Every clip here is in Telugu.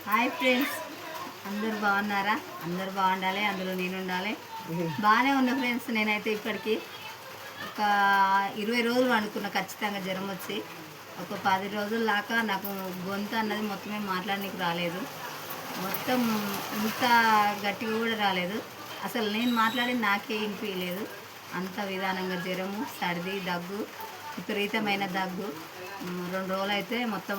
హాయ్ ఫ్రెండ్స్, అందరు బాగున్నారా? అందరు బాగుండాలి, అందులో నేను ఉండాలి. బాగానే ఉన్నా ఫ్రెండ్స్. నేనైతే ఇప్పటికీ ఒక 20 రోజులు అనుకున్నా ఖచ్చితంగా జ్వరం వచ్చి. ఒక 10 రోజుల దాకా నాకు గొంతు అన్నది మొత్తమే మాట్లాడడానికి రాలేదు. మొత్తం ఇంత గట్టిగా కూడా రాలేదు. అసలు నేను మాట్లాడి నాకే వినిపించలేదు. అంత విధానంగా జ్వరము, సర్ది, దగ్గు, విపరీతమైన దగ్గు. 2 రోజులు అయితే మొత్తం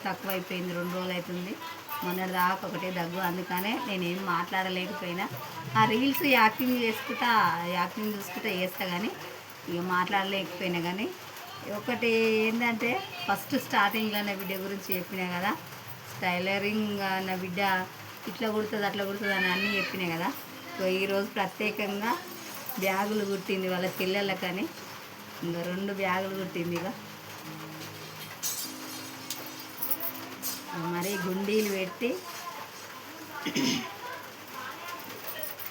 తక్కువ అయిపోయింది. 2 రోజులు అవుతుంది. మొన్నటి దాకా ఒకటే దగ్గు. అందుకనే నేనేం మాట్లాడలేకపోయినా. ఆ రీల్స్ యాక్టింగ్ చూసుకుంటా చేస్తా కానీ ఇక మాట్లాడలేకపోయినా. కానీ ఒకటి ఏంటంటే ఫస్ట్ స్టార్టింగ్లో నా బిడ్డ గురించి చెప్పినా కదా, టైలరింగ్ నా బిడ్డ ఇట్లా కుడుతుంది అట్లా కుడుతుంది అని అన్నీ చెప్పినాయి కదా. సో ఈరోజు ప్రత్యేకంగా బ్యాగులు కుట్టింది వాళ్ళ పిల్లలకని. ఇంకా 2 బ్యాగులు కుట్టింది. ఇక మరి గుండీలు పెట్టి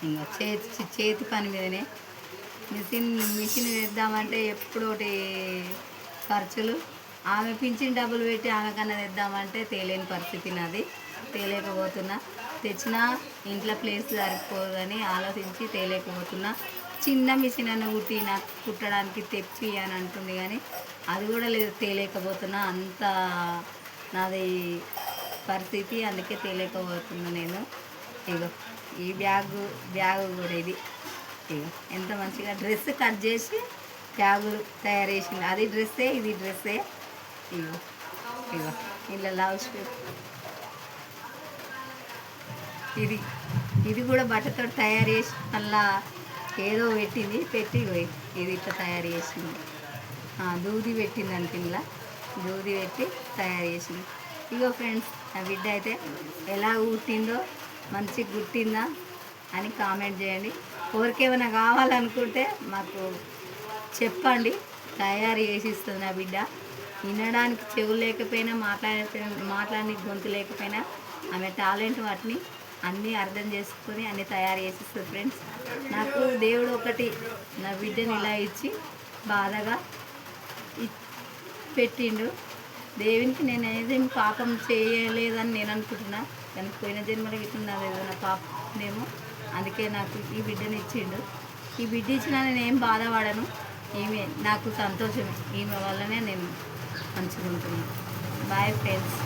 ఇంకా చేతి పని మీదనే మిషన్ తెద్దామంటే ఎప్పుడు ఒకటి ఖర్చులు. ఆమె పింఛన్ డబ్బులు పెట్టి ఆమె కన్నా తెద్దామంటే తేలేని పరిస్థితి నాది. తేలేకపోతున్నా. తెచ్చినా ఇంట్లో ప్లేస్ సరిపోదని ఆలోచించి తేలేకపోతున్నా. చిన్న మిషన్ అన్న కుట్టడానికి తెచ్చి అని అంటుంది కానీ అది కూడా లేదు, తేలేకపోతున్నా. అంత నాది పరిస్థితి, అందుకే తేలేకపోతున్నా నేను. ఇగో ఈ బ్యాగు కూడా ఇది. ఇగో ఎంత మంచిగా డ్రెస్ కట్ చేసి బ్యాగులు తయారు చేసింది. అది డ్రెస్సే, ఇది డ్రెస్సే. ఇగో ఇగో ఇలా లవ్ ఇది కూడా బట్టతో తయారు చేసి మళ్ళా ఏదో పెట్టి ఇది ఇట్లా తయారు చేసింది. దూది పెట్టింది అంటే ఇలా దూది పెట్టి తయారు చేసింది. ఇగో ఫ్రెండ్స్, నా బిడ్డ అయితే ఎలా కుట్టిందో, మంచిగా కుట్టిందా అని కామెంట్ చేయండి. ఎవరికేమైనా కావాలనుకుంటే మాకు చెప్పండి, తయారు చేసి ఇస్తుంది నా బిడ్డ. వినడానికి చెవులు లేకపోయినా, మాట్లాడడానికి గొంతు లేకపోయినా ఆమె టాలెంట్ వాటిని అన్నీ అర్థం చేసుకొని అన్నీ తయారు చేసిస్తుంది ఫ్రెండ్స్. నాకు దేవుడు ఒకటి నా బిడ్డని ఇలా ఇచ్చి బాధగా పెట్టిండు. దేవునికి నేను ఏదైనా పాపం చేయలేదని నేను అనుకుంటున్నా. కానీ పోయిన జన్మలో ఇట్లున్నది ఏదైనా పాపమేమో, అందుకే నాకు ఈ బిడ్డని ఇచ్చిండు. ఈ బిడ్డ ఇచ్చినా నేను ఏం బాధపడను. ఈమె నాకు సంతోషమే. ఈమె వల్లనే నేను మంచిగా ఉంటున్నాను. Bye friends.